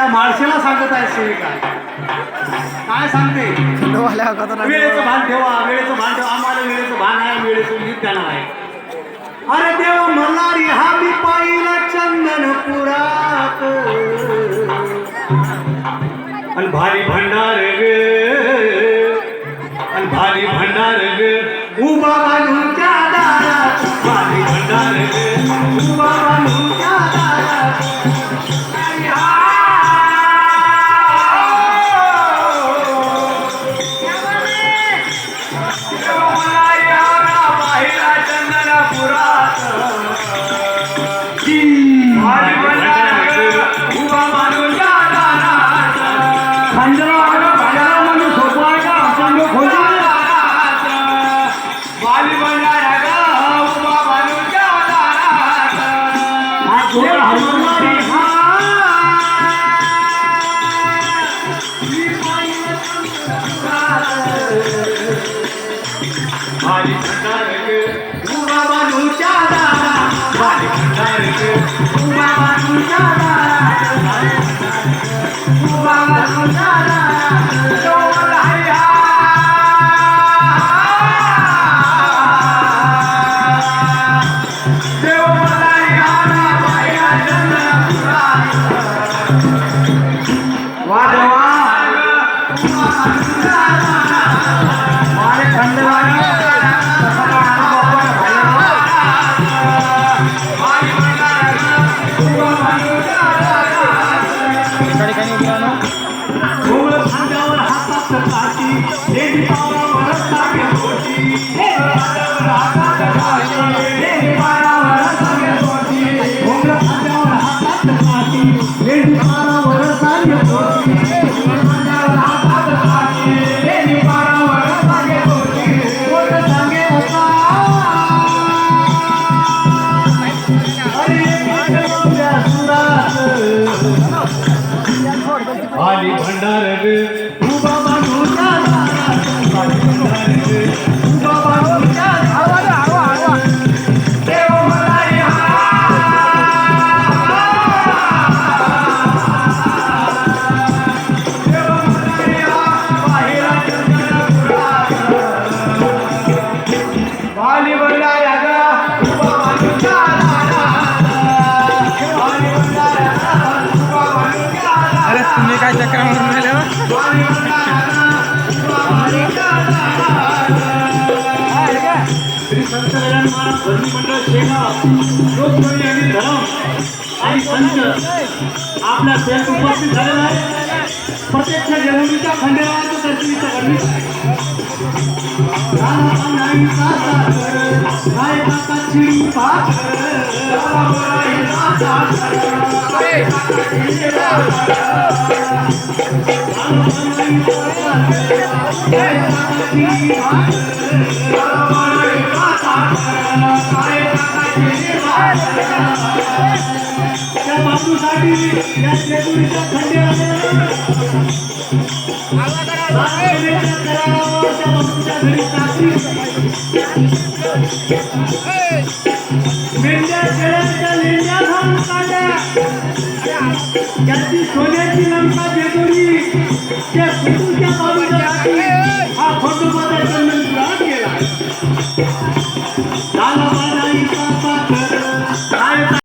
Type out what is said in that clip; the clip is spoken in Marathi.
माळशेला सांगत आहे सेविका काय सांगते वेळेचं भान ठेवा वेळेचं भान ठेवा आम्हाला वेळेचं भान आहे वेळेचं गीत गाणं आहे अरे देवा मल्हारी हा मी पाहिला चंदनपुरात आणि भारी भंडार ग आणि भारी भंडार ग उभा बांधूच्या दारात भारी भंडार ग उभा बांधूच्या दारात भारी भंडार ग उभा बांधूच्या दारात भारी भंडार ग उभा बांधूच्या दारात उभा बांधूच्या दारात डोलाया देव मल्हारी आला पाहिला चंदनपुरात वा देवा उभा बांधूच्या दारात मारे खंडवाणी भारी भंडार ग उभा बांधूच्या दारात भारी भंडार ग उभा बांधूच्या दारात देव मल्हारी देव मल्हारी पाहिला चंदनपुरात भारी भंडार ग उभा बांधूच्या दारात भारी भंडार ग उभा बांधूच्या अरे तुम्ही काय चक्र मारून राहिले श्री संत गजानन महाराज भजनी मंडळ शेगाव लोकप्रिय आणि धरम आणि संत आपल्या सेवेत उपस्थित झालेला आहे प्रत्यक्ष जगुरीच्या खंडेरावाचं दर्शनीचं गणित त्या बापूसाठी या जेजुरीच्या खंडेरावाला मेंढ्या शेळ्यांच्या लेंड्या घालून काढल्या त्याची सोन्याची लंका जेजुरी त्या